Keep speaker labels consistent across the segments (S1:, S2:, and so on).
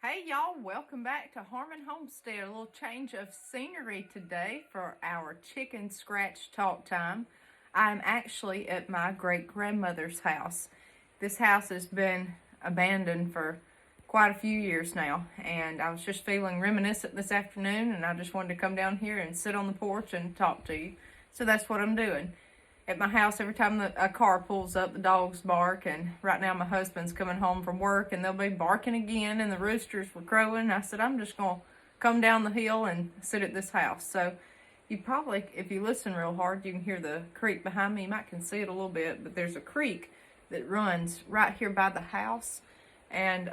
S1: Hey y'all, welcome back to Harmon Homestead. A little change of scenery today for our chicken scratch talk time. I'm actually at my great-grandmother's house. This house has been abandoned for quite a few years now, and I was just feeling reminiscent this afternoon, and I just wanted to come down here and sit on the porch and talk to you. So that's what I'm doing. At my house, every time a car pulls up, the dogs bark, and right now my husband's coming home from work and they'll be barking again, and the roosters were crowing. I said, I'm just going to come down the hill and sit at this house. So you probably, if you listen real hard, you can hear the creek behind me. You might can see it a little bit, but there's a creek that runs right here by the house, and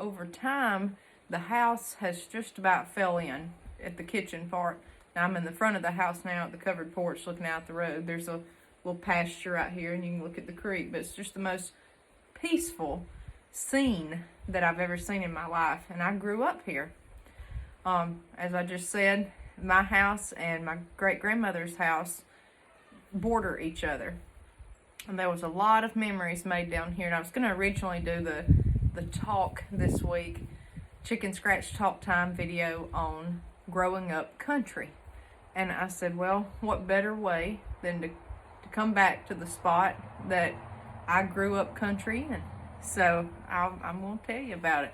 S1: over time, the house has just about fell in at the kitchen part. Now I'm in the front of the house now at the covered porch looking out the road. There's a little pasture right here and you can look at the creek, but it's just the most peaceful scene that I've ever seen in my life. And I grew up here. As I just said, my house and my great-grandmother's house border each other. And there was a lot of memories made down here. And I was going to originally do the talk this week, chicken scratch talk time video on growing up country. And I said, well, what better way than to come back to the spot that I grew up country in. So I'm going to tell you about it.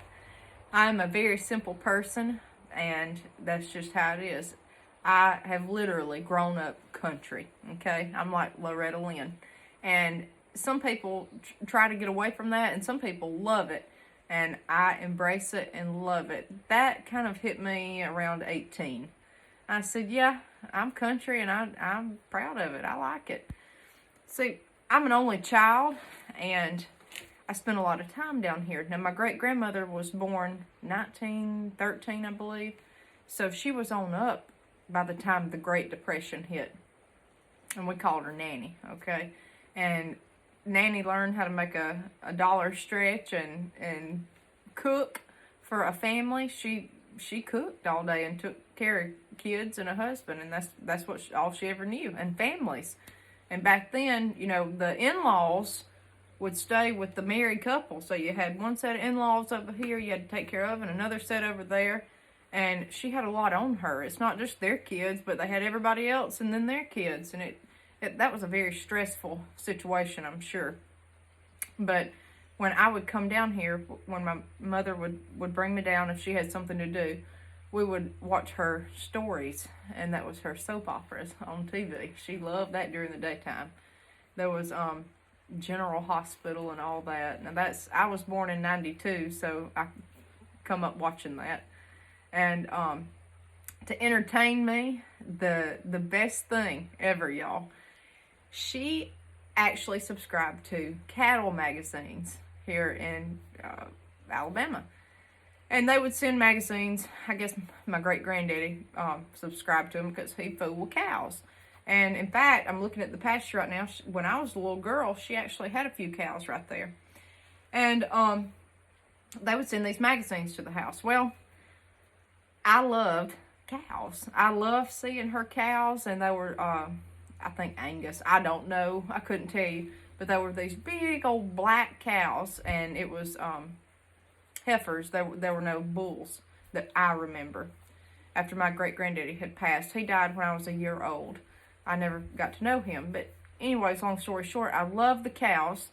S1: I'm a very simple person, and that's just how it is. I have literally grown up country, okay? I'm like Loretta Lynn. And some people try to get away from that, and some people love it. And I embrace it and love it. That kind of hit me around 18. I said, yeah, I'm country and I'm proud of it. I like it. See, I'm an only child and I spent a lot of time down here. Now, my great-grandmother was born 1913, I believe. So she was on up by the time the Great Depression hit. And we called her Nanny, okay? And Nanny learned how to make a dollar stretch and cook for a family. She cooked all day and took care of kids and a husband, and that's what all she ever knew, and families. And back then, you know, the in-laws would stay with the married couple. So you had one set of in-laws over here you had to take care of, and another set over there. And she had a lot on her. It's not just their kids, but they had everybody else and then their kids, and that was a very stressful situation, I'm sure. But when I would come down here, when my mother would bring me down if she had something to do, we would watch her stories, and that was her soap operas on TV. She loved that during the daytime. There was General Hospital and all that. Now I was born in 92, so I come up watching that. And to entertain me, the best thing ever, y'all, she actually subscribed to cattle magazines here in Alabama. And they would send magazines. I guess my great-granddaddy subscribed to them because he fooled cows. And in fact, I'm looking at the pasture right now. When I was a little girl, she actually had a few cows right there. And they would send these magazines to the house. Well, I loved cows. I loved seeing her cows, and they were, I think Angus. I don't know. I couldn't tell you. But they were these big old black cows, and it was heifers. There were no bulls that I remember. After my great-granddaddy had passed, he died when I was a year old. I never got to know him. But anyways, long story short, I loved the cows.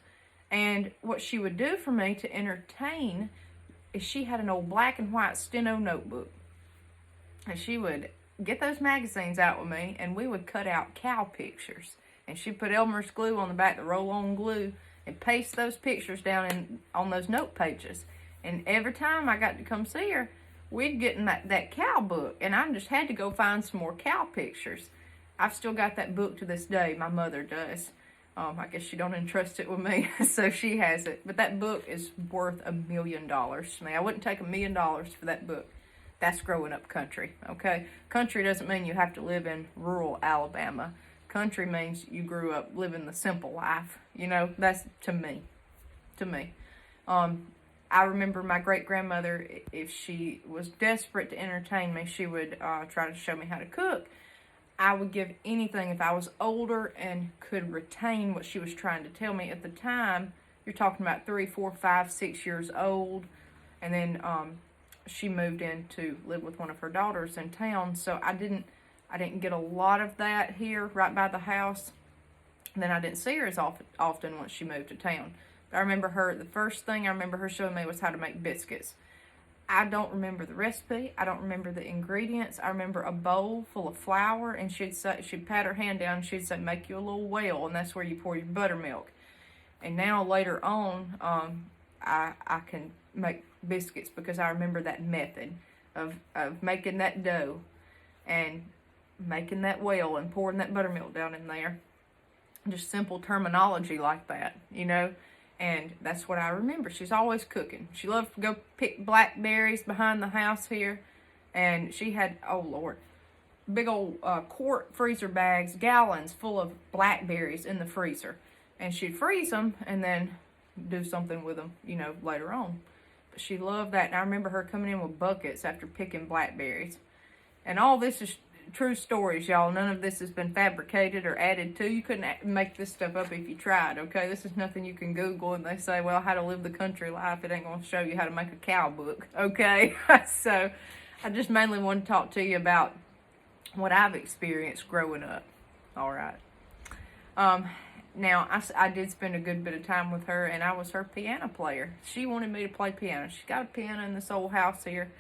S1: And what she would do for me to entertain is she had an old black and white steno notebook. And she would get those magazines out with me, and we would cut out cow pictures. And she'd put Elmer's glue on the back, the roll-on glue, and paste those pictures down on those note pages. And every time I got to come see her, we'd get in that cow book, and I just had to go find some more cow pictures. I've still got that book to this day. My mother does. I guess she don't entrust it with me, so she has it. But that book is worth $1 million to me. I wouldn't take $1 million for that book. That's growing up country, okay? Country doesn't mean you have to live in rural Alabama. Country means you grew up living the simple life. You know, that's to me. I remember my great-grandmother, if she was desperate to entertain me, she would try to show me how to cook. I would give anything if I was older and could retain what she was trying to tell me. At the time, you're talking about 3, 4, 5, 6 years old. And then she moved in to live with one of her daughters in town, so I didn't get a lot of that here right by the house. And then I didn't see her as often once she moved to town. But I remember the first thing I remember her showing me was how to make biscuits. I don't remember the recipe. I don't remember the ingredients. I remember a bowl full of flour, and she'd pat her hand down and she'd say, make you a little well, and that's where you pour your buttermilk. And now later on, I can make biscuits because I remember that method of making that dough and making that well and pouring that buttermilk down in there. Just simple terminology like that, you know. And that's what I remember. She's always cooking. She loved to go pick blackberries behind the house here. And she had, oh Lord, big old quart freezer bags, gallons full of blackberries in the freezer. And she'd freeze them and then do something with them, you know, later on. But she loved that. And I remember her coming in with buckets after picking blackberries. And all this is true stories, y'all. None of this has been fabricated or added to. You couldn't make this stuff up if you tried, okay? This is nothing you can Google and they say, well, how to live the country life. It ain't going to show you how to make a cow book, okay? So I just mainly want to talk to you about what I've experienced growing up, all right? Now, I did spend a good bit of time with her, and I was her piano player. She wanted me to play piano. She's got a piano in this old house here.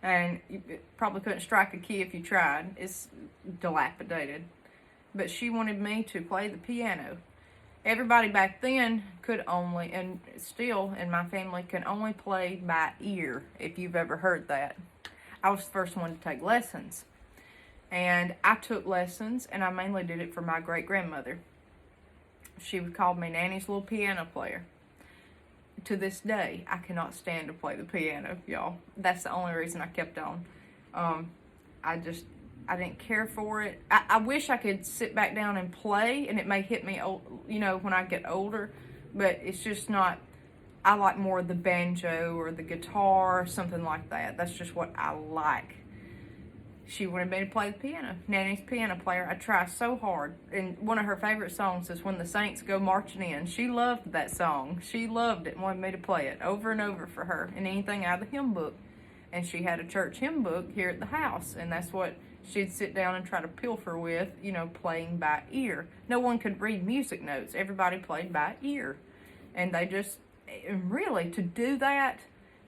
S1: And you probably couldn't strike a key if you tried. It's dilapidated. But she wanted me to play the piano. Everybody back then could only, and still in my family, can only play by ear, if you've ever heard that. I was the first one to take lessons. And I took lessons, and I mainly did it for my great-grandmother. She called me Nanny's little piano player. To this day, I cannot stand to play the piano, y'all. That's the only reason I kept on. I didn't care for it. I wish I could sit back down and play, and it may hit me, you know, when I get older, but it's just not. I like more the banjo or the guitar or something like that. That's just what I like. She wanted me to play the piano. Nanny's piano player. I try so hard. And one of her favorite songs is When the Saints Go Marching In. She loved that song. She loved it and wanted me to play it over and over for her and anything out of the hymn book. And she had a church hymn book here at the house. And that's what she'd sit down and try to pilfer with, you know, playing by ear. No one could read music notes. Everybody played by ear. And they just, really, to do that,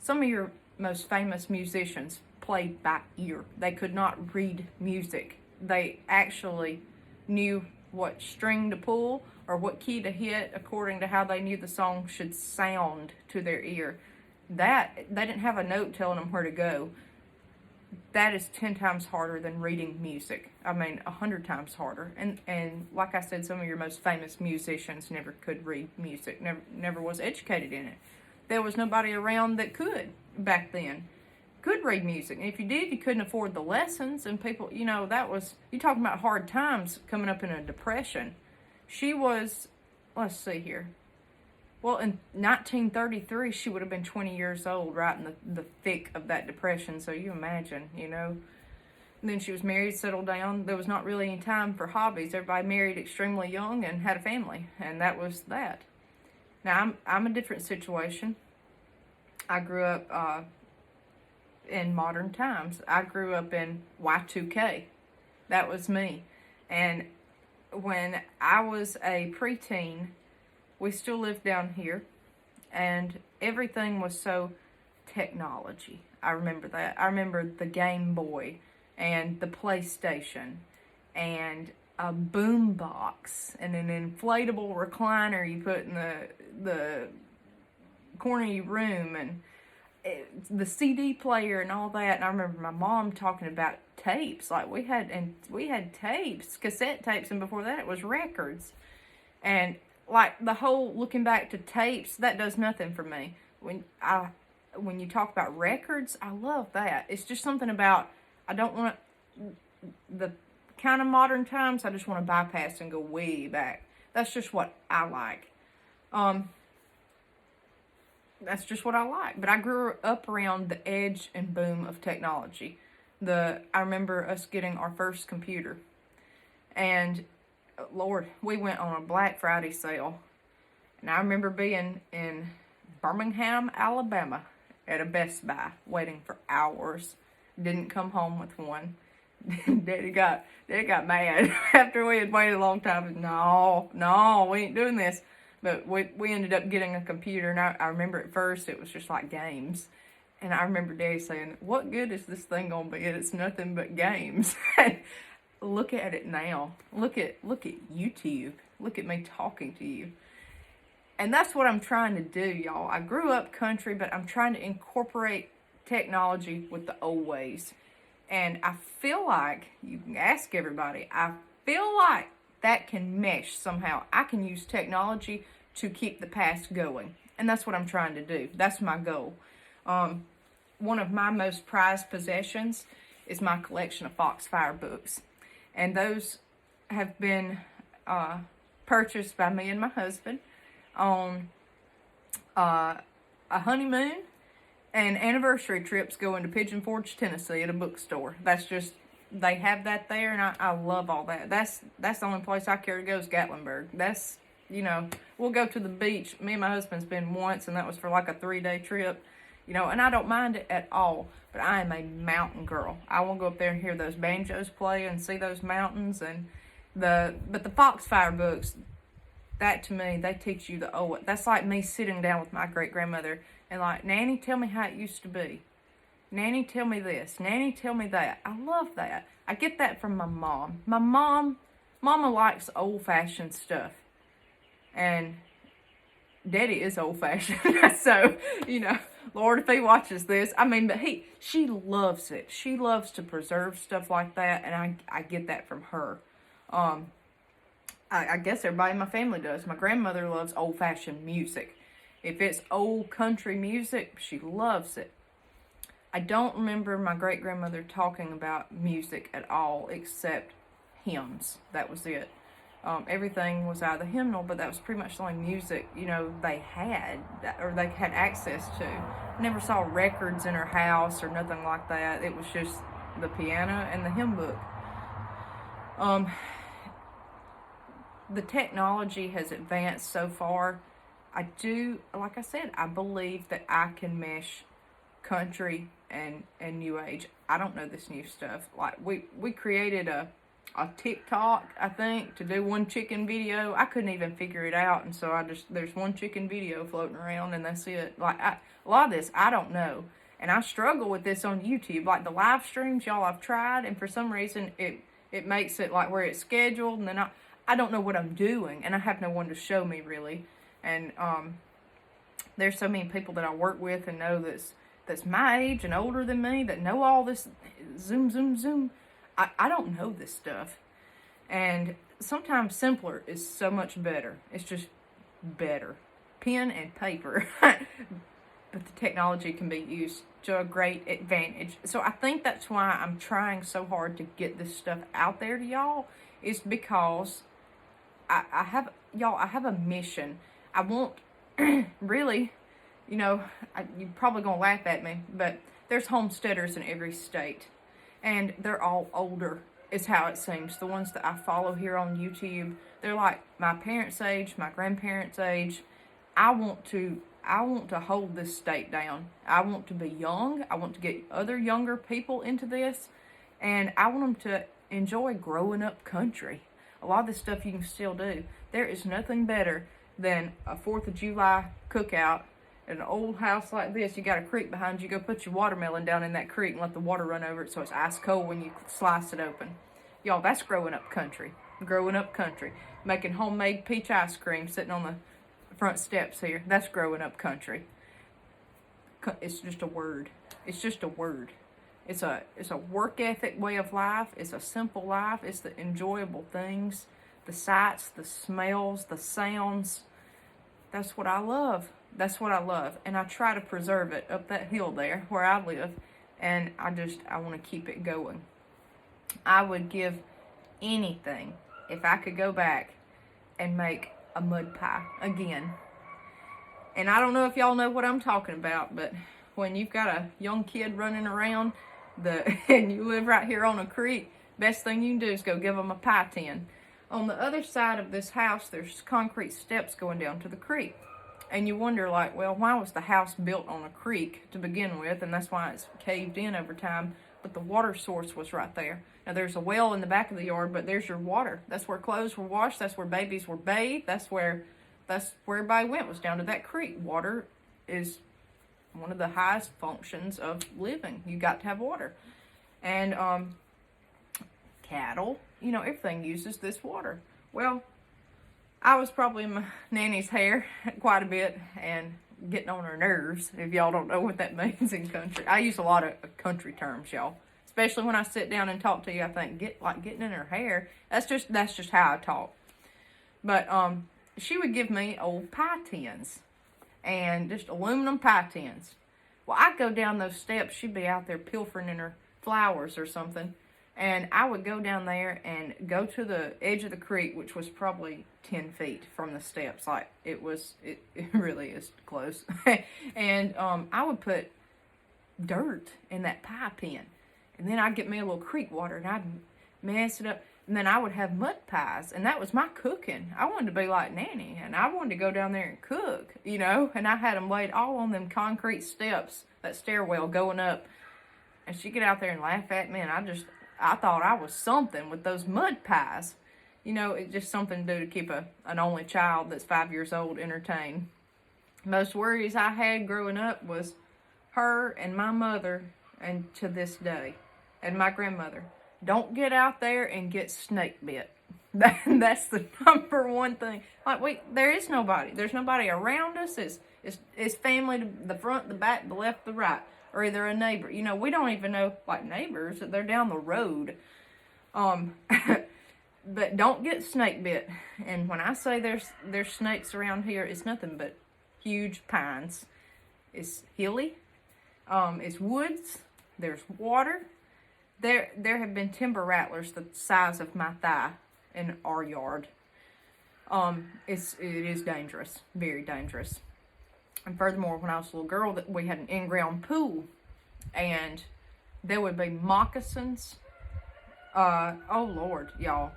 S1: some of your most famous musicians played by ear. They could not read music. They actually knew what string to pull or what key to hit according to how they knew the song should sound to their ear. That, they didn't have a note telling them where to go. That is 10 times harder than reading music. I mean, 100 times harder. And like I said, some of your most famous musicians never could read music, never was educated in it. There was nobody around that could back then. Could read music. And if you did, you couldn't afford the lessons. And people, you know, that was, you talking about hard times coming up in a depression. She was, let's see here. Well, in 1933, she would have been 20 years old, right in the thick of that depression. So you imagine, you know. And then she was married, settled down. There was not really any time for hobbies. Everybody married extremely young and had a family. And that was that. Now, I'm a different situation. I grew up in modern times. I grew up in Y2K. That was me. And when I was a preteen, we still lived down here, and everything was so technology. I remember that. I remember the Game Boy and the PlayStation and a boom box and an inflatable recliner you put in the corner of your room, and the CD player and all that. And I remember my mom talking about tapes. Like we had tapes, cassette tapes, and before that it was records. And like the whole looking back to tapes, that does nothing for me. When you talk about records, I love that. It's just something about, I don't want the kind of modern times. I just want to bypass and go way back. That's just what I like. That's just what I like. But I grew up around the edge and boom of technology. I remember us getting our first computer. And, Lord, we went on a Black Friday sale. And I remember being in Birmingham, Alabama. at a Best Buy, waiting for hours. Didn't come home with one. Daddy got mad after we had waited a long time. No, we ain't doing this. But we ended up getting a computer, and I remember at first it was just like games. And I remember Daddy saying, what good is this thing gonna be? It's nothing but games. Look at it now. Look at YouTube. Look at me talking to you. And that's what I'm trying to do, y'all. I grew up country, but I'm trying to incorporate technology with the old ways. And I feel like, you can ask everybody, I feel like that can mesh somehow. I can use technology to keep the past going. And that's what I'm trying to do. That's my goal. One of my most prized possessions is my collection of Foxfire books. And those have been purchased by me and my husband on a honeymoon and anniversary trips going to Pigeon Forge, Tennessee at a bookstore. That's just, they have that there, and I love all that. That's the only place I care to go is Gatlinburg. That's, you know, we'll go to the beach. Me and my husband's been once, and that was for like a 3-day trip, you know, and I don't mind it at all. But I am a mountain girl. I want to go up there and hear those banjos play and see those mountains. And but the Foxfire books, that to me, they teach you that's like me sitting down with my great-grandmother and like, Nanny, tell me how it used to be. Nanny, tell me this. Nanny, tell me that. I love that. I get that from my mom. Mama likes old-fashioned stuff. And Daddy is old-fashioned. So, you know, Lord, if he watches this, I mean, but she loves it. She loves to preserve stuff like that, and I get that from her. I guess everybody in my family does. My grandmother loves old-fashioned music. If it's old country music, she loves it. I don't remember my great-grandmother talking about music at all except hymns. That was it. Everything was either hymnal, but that was pretty much the only music, you know, they had, or they had access to. Never saw records in her house or nothing like that. It was just the piano and the hymn book. The technology has advanced so far. Like I said, I believe that I can mesh country and new age. I don't know this new stuff. Like we created a TikTok, I think, to do one chicken video. I couldn't even figure it out, and so there's one chicken video floating around, and that's it. Like a lot of this I don't know, and I struggle with this on YouTube. Like the live streams, y'all, I've tried, and for some reason it makes it like where it's scheduled, and then I don't know what I'm doing, and I have no one to show me really. And there's so many people that I work with and know that's my age and older than me that know all this zoom. I don't know this stuff. And sometimes simpler is so much better. It's just better. Pen and paper. But the technology can be used to a great advantage. So I think that's why I'm trying so hard to get this stuff out there to y'all, is because I have a mission. I want, really, you know, you're probably going to laugh at me, but there's homesteaders in every state. And they're all older, is how it seems. The ones that I follow here on YouTube, they're like my parents' age, my grandparents' age. I want to hold this state down. I want to be young. I want to get other younger people into this. And I want them to enjoy growing up country. A lot of this stuff you can still do. There is nothing better than a 4th of July cookout at an old house like this. You got a creek behind you. Go put your watermelon down in that creek and let the water run over it so it's ice cold when you slice it open. Y'all, that's growing up country. Growing up country. Making homemade peach ice cream sitting on the front steps here. That's growing up country. It's just a word. It's just a word. It's a work ethic way of life. It's a simple life. It's the enjoyable things. The sights, the smells, the sounds. That's what I love. That's what I love. And I try to preserve it up that hill there where I live. And I want to keep it going. I would give anything if I could go back and make a mud pie again. And I don't know if y'all know what I'm talking about, but when you've got a young kid running around and you live right here on a creek, best thing you can do is go give them a pie tin. On the other side of this house, there's concrete steps going down to the creek. And you wonder, like, well, why was the house built on a creek to begin with? And that's why it's caved in over time. But the water source was right there. Now, there's a well in the back of the yard, but there's your water. That's where clothes were washed. That's where babies were bathed. That's where everybody went, was down to that creek. Water is one of the highest functions of living. You got to have water. And cattle, you know, everything uses this water. Well, I was probably in my nanny's hair quite a bit and getting on her nerves, if y'all don't know what that means in country. I use a lot of country terms, y'all. Especially when I sit down and talk to you, I think, getting in her hair. That's just how I talk. But she would give me old pie tins, and just aluminum pie tins. Well, I'd go down those steps. She'd be out there pilfering in her flowers or something. And I would go down there and go to the edge of the creek, which was probably 10 feet from the steps. Like, it really is close. And I would put dirt in that pie pen. And then I'd get me a little creek water and I'd mess it up. And then I would have mud pies. And that was my cooking. I wanted to be like Nanny. And I wanted to go down there and cook, you know. And I had them laid all on them concrete steps, that stairwell going up. And she'd get out there and laugh at me. And I thought I was something with those mud pies. You know, it's just something to do to keep an only child that's 5 years old entertained. Most worries I had growing up was her and my mother, and to this day, and my grandmother. Don't get out there and get snake bit. That's the number one thing. Like, there is nobody. There's nobody around us. It's family to the front, the back, the left, the right. Or either a neighbor. You know, we don't even know, like, neighbors. They're down the road. But don't get snake bit. And when I say there's snakes around here, it's nothing but huge pines. It's hilly. It's woods. There's water. There have been timber rattlers the size of my thigh in our yard. It is dangerous. Very dangerous. And furthermore, when I was a little girl, we had an in-ground pool, and there would be moccasins. Oh Lord, y'all.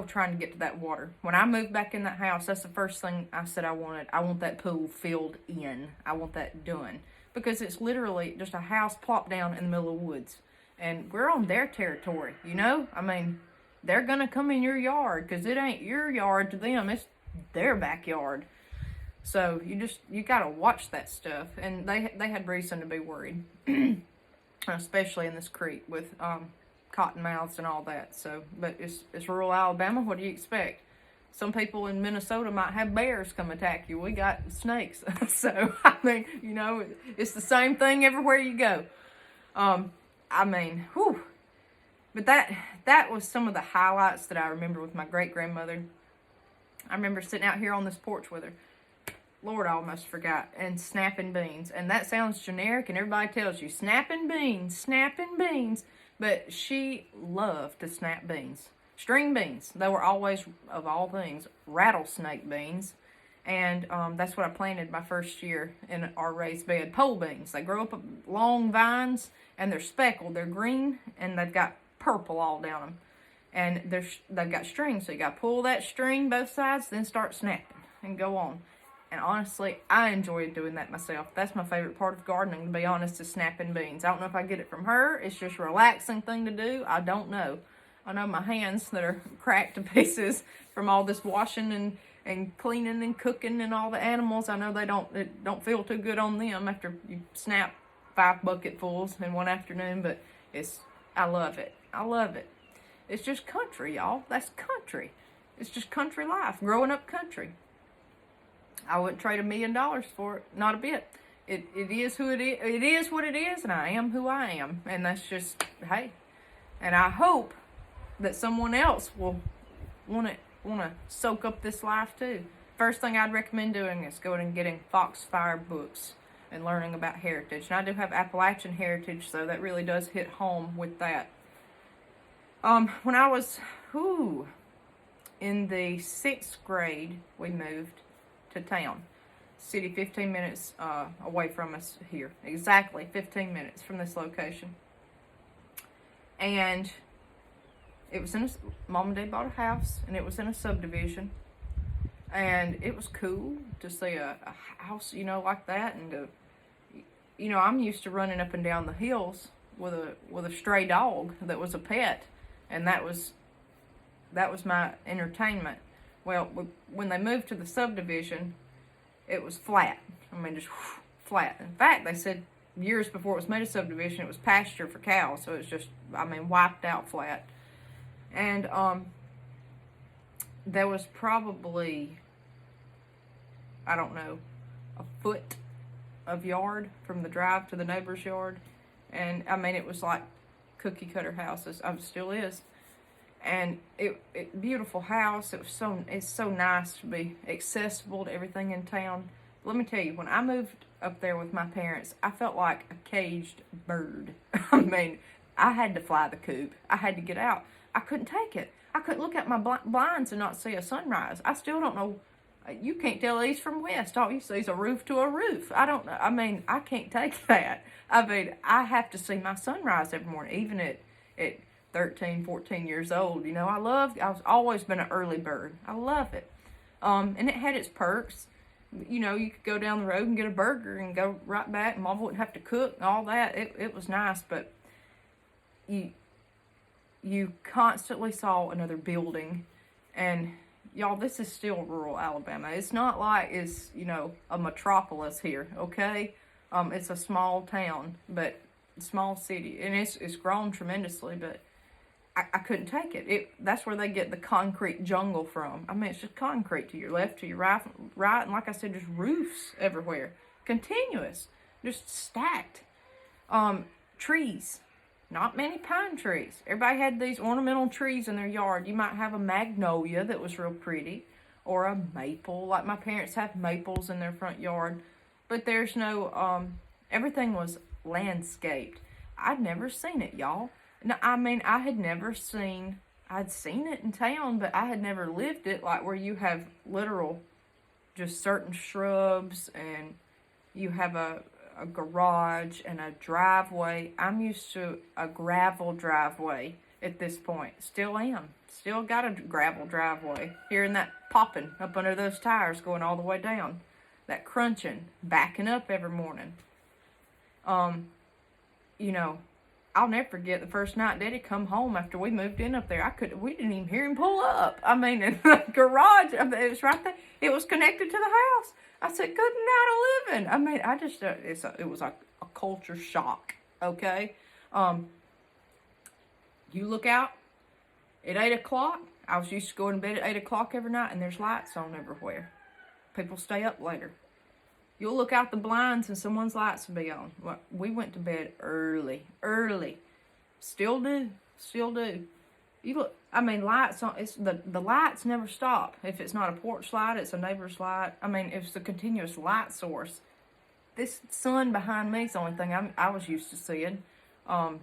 S1: Trying to get to that water. When I moved back in that house, that's the first thing I said I wanted. I want that pool filled in. I want that done. Because it's literally just a house plopped down in the middle of the woods. And we're on their territory, you know? I mean, they're going to come in your yard, because it ain't your yard to them. It's their backyard. So you got to watch that stuff. And they had reason to be worried, especially in this creek with cottonmouths and all that. So, but it's rural Alabama. What do you expect? Some people in Minnesota might have bears come attack you. We got snakes. So, I mean, you know, it's the same thing everywhere you go. I mean, whew. But that was some of the highlights that I remember with my great-grandmother. I remember sitting out here on this porch with her. Lord, I almost forgot. And snapping beans. And that sounds generic, and everybody tells you, snapping beans. But she loved to snap beans. String beans. They were always, of all things, rattlesnake beans. And that's what I planted my first year in our raised bed. Pole beans. They grow up long vines, and they're speckled. They're green, and they've got purple all down them. And they've got strings, so you got to pull that string both sides, then start snapping and go on. And honestly, I enjoyed doing that myself. That's my favorite part of gardening, to be honest, is snapping beans. I don't know if I get it from her. It's just a relaxing thing to do. I don't know. I know my hands that are cracked to pieces from all this washing and cleaning and cooking and all the animals. I know it don't feel too good on them after you snap 5 bucketfuls in one afternoon, but I love it. I love it. It's just country, y'all. That's country. It's just country life, growing up country. I wouldn't trade $1 million for it, not a bit. It is who it is. It is what it is, and I am who I am. And that's just, hey. And I hope that someone else will want to soak up this life too. First thing I'd recommend doing is going and getting Foxfire books and learning about heritage. And I do have Appalachian heritage, so that really does hit home with that. When I was in the 6th grade, we moved to town. City 15 minutes away from us here. Exactly 15 minutes from this location. And it was Mom and Dad bought a house, and it was in a subdivision. And it was cool to see a house, like that. And I'm used to running up and down the hills with a stray dog that was a pet, and that was my entertainment. Well, when they moved to the subdivision, it was flat. I mean, just flat. In fact, they said years before it was made a subdivision, it was pasture for cows. So it was just, wiped out flat. And there was probably, I don't know, a foot of yard from the drive to the neighbor's yard. And it was like cookie cutter houses. It still is. And it beautiful house. It's so nice to be accessible to everything in town. Let me tell you, when I moved up there with my parents, I felt like a caged bird. I had to fly the coop. I had to get out. I couldn't take it. I couldn't look at my blinds and not see a sunrise. I still don't know. You can't tell east from west. All you see is a roof to a roof. I don't know. I can't take that. I have to see my sunrise every morning, even at 13, 14 years old. I've always been an early bird. I love it. And it had its perks. You could go down the road and get a burger and go right back, and Mom wouldn't have to cook and all that. It was nice, but you constantly saw another building. And y'all, this is still rural Alabama. It's not like it's, a metropolis here, okay? It's a small town, but small city, and it's grown tremendously, but I couldn't take it. That's where they get the concrete jungle from. It's just concrete to your left, to your right, and like I said, just roofs everywhere. Continuous. Just stacked. Trees. Not many pine trees. Everybody had these ornamental trees in their yard. You might have a magnolia that was real pretty, or a maple, like my parents have maples in their front yard. But there's no, everything was landscaped. I'd never seen it, y'all. No, I had never seen, I'd seen it in town, but I had never lived it, like where you have literal, just certain shrubs, and you have a garage and a driveway. I'm used to a gravel driveway at this point. Still am. Still got a gravel driveway. Hearing that popping up under those tires going all the way down. That crunching, backing up every morning. I'll never forget the first night Daddy come home after we moved in up there. We didn't even hear him pull up. In the garage, it was right there. It was connected to the house. I said, good night of living. It was a culture shock, okay? You look out at 8 o'clock. I was used to going to bed at 8 o'clock every night, and there's lights on everywhere. People stay up later. You'll look out the blinds and someone's lights will be on. Well, we went to bed early. Still do. You look, lights on, the lights never stop. If it's not a porch light, it's a neighbor's light. It's a continuous light source. This sun behind me is the only thing I was used to seeing. I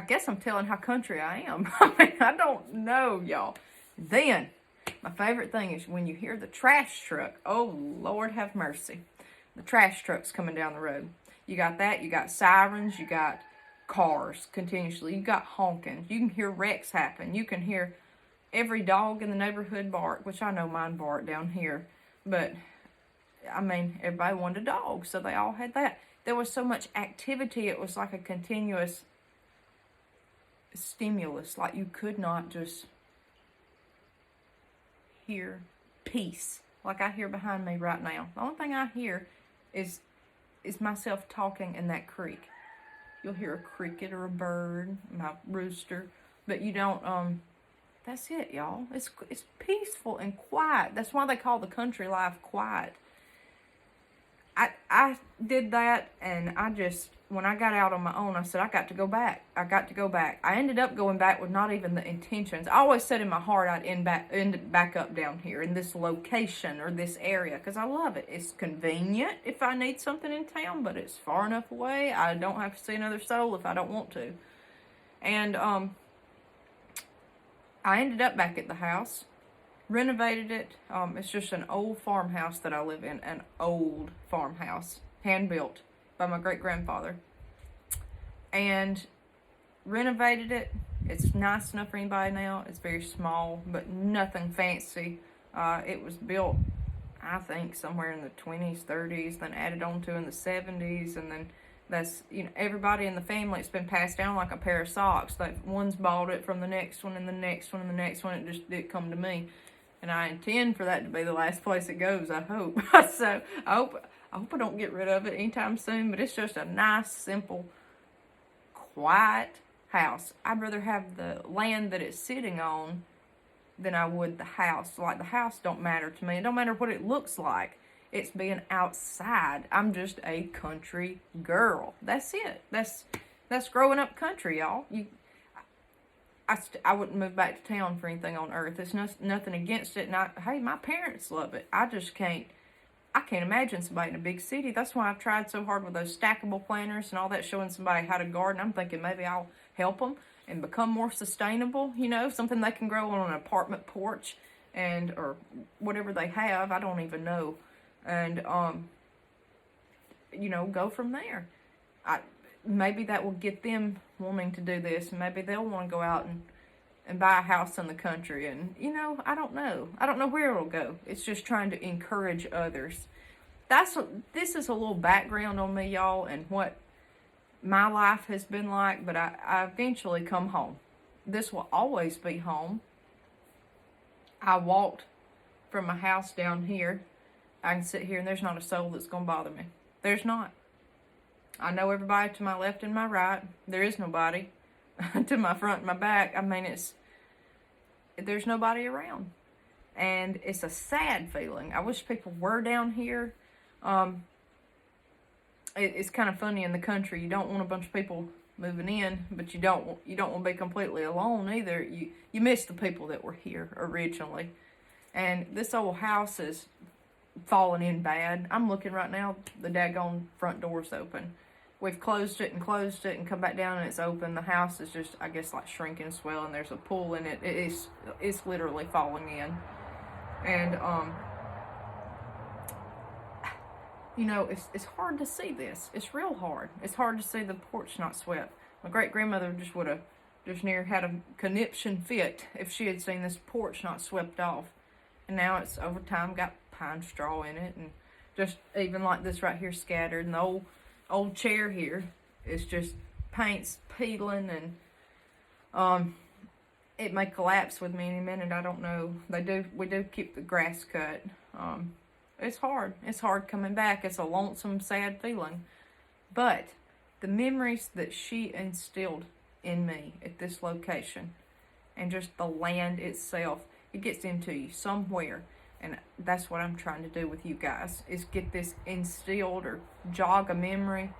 S1: guess I'm telling how country I am. I don't know, y'all. Then, my favorite thing is when you hear the trash truck. Oh, Lord have mercy. The trash truck's coming down the road. You got that. You got sirens. You got cars continuously. You got honking. You can hear wrecks happen. You can hear every dog in the neighborhood bark, which I know mine bark down here. But, everybody wanted a dog, so they all had that. There was so much activity. It was like a continuous stimulus. Like you could not just hear peace like I hear behind me right now. The only thing I hear is myself talking in that creek. You'll hear a cricket or a bird, my rooster, but you don't, that's it, y'all. It's peaceful and quiet. That's why they call the country life quiet. I did that, and when I got out on my own, I said, I got to go back. I ended up going back with not even the intentions. I always said in my heart I'd end back up down here in this location or this area because I love it. It's convenient if I need something in town, but it's far enough away. I don't have to see another soul if I don't want to. And I ended up back at the house. Renovated it. It's just an old farmhouse that I live in. An old farmhouse. Hand-built by my great-grandfather. And renovated it. It's nice enough for anybody now. It's very small, but nothing fancy. It was built, I think, somewhere in the 20s, 30s, then added on to in the 70s, and then that's, everybody in the family, it's been passed down like a pair of socks. Like, one's bought it from the next one, and the next one, and the next one. It just did come to me. And I intend for that to be the last place it goes, I hope. So, I hope I don't get rid of it anytime soon, but it's just a nice, simple, quiet house. I'd rather have the land that it's sitting on than I would the house. Like, the house don't matter to me. It don't matter what it looks like. It's being outside. I'm just a country girl. That's it. That's growing up country, y'all. I wouldn't move back to town for anything on earth. There's nothing against it. And hey, my parents love it. I can't imagine somebody in a big city. That's why I've tried so hard with those stackable planters and all that, showing somebody how to garden. I'm thinking maybe I'll help them and become more sustainable, something they can grow on an apartment porch or whatever they have. I don't even know. And, go from there. Maybe that will get them wanting to do this, and maybe they'll want to go out and buy a house in the country. And, I don't know. I don't know where it'll go. It's just trying to encourage others. This is a little background on me, y'all, and what my life has been like, but I eventually come home. This will always be home. I walked from my house down here. I can sit here and there's not a soul that's going to bother me. There's not. I know everybody to my left and my right. There is nobody to my front and my back. I mean, there's nobody around. And it's a sad feeling. I wish people were down here. It's kind of funny in the country. You don't want a bunch of people moving in, but you don't want to be completely alone either. You miss the people that were here originally. And this old house is falling in bad. I'm looking right now, the daggone front door's open. We've closed it and come back down and it's open. The house is just, I guess, like shrinking and swelling. There's a pool in it. It's literally falling in. And, it's hard to see this. It's real hard. It's hard to see the porch not swept. My great-grandmother just would have just near had a conniption fit if she had seen this porch not swept off. And now it's, over time, got pine straw in it. And just even like this right here scattered. And the old chair here is just paint's peeling. And it may collapse with me any minute. I don't know. We do keep the grass cut. It's hard. It's hard coming back. It's a lonesome, sad feeling. But the memories that she instilled in me at this location and just the land itself, it gets into you somewhere. And that's what I'm trying to do with you guys, is get this instilled or jog a memory,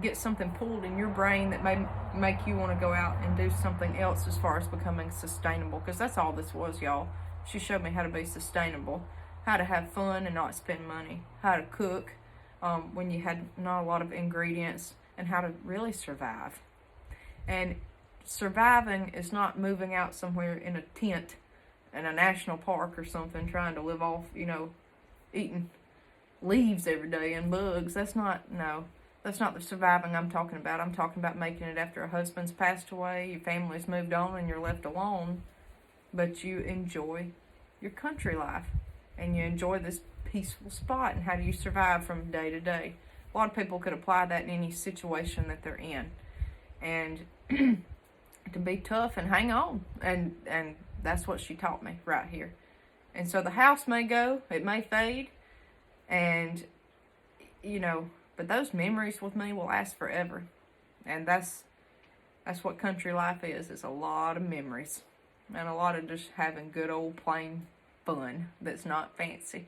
S1: get something pulled in your brain that may make you want to go out and do something else as far as becoming sustainable. Because that's all this was, y'all. She showed me how to be sustainable, how to have fun and not spend money, how to cook when you had not a lot of ingredients, and how to really survive. And surviving is not moving out somewhere in a tent in a national park or something, trying to live off, eating leaves every day and bugs. That's not the surviving I'm talking about. I'm talking about making it after a husband's passed away, your family's moved on, and you're left alone, but you enjoy your country life, and you enjoy this peaceful spot. And how do you survive from day to day? A lot of people could apply that in any situation that they're in, and to be tough and hang on, and that's what she taught me right here. And so the house may go, it may fade, and but those memories with me will last forever. And that's what country life is. It's a lot of memories and a lot of just having good old plain fun that's not fancy.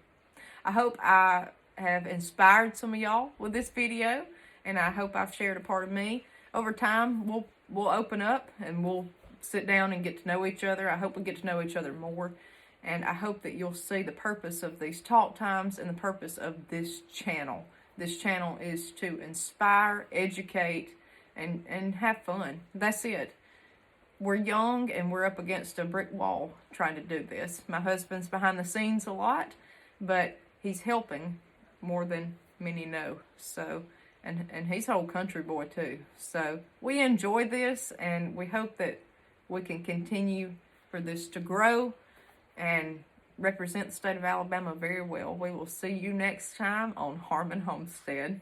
S1: I hope I have inspired some of y'all with this video, and I hope I've shared a part of me. Over time, we'll open up and we'll sit down and get to know each other. I hope we get to know each other more, and I hope that you'll see the purpose of these talk times and the purpose of this channel. This channel is to inspire, educate, and have fun. That's it. We're young and we're up against a brick wall trying to do this. My husband's behind the scenes a lot, but he's helping more than many know. So, and he's an old country boy too. So we enjoy this, and we hope that we can continue for this to grow and represent the state of Alabama very well. We will see you next time on Harmon Homestead.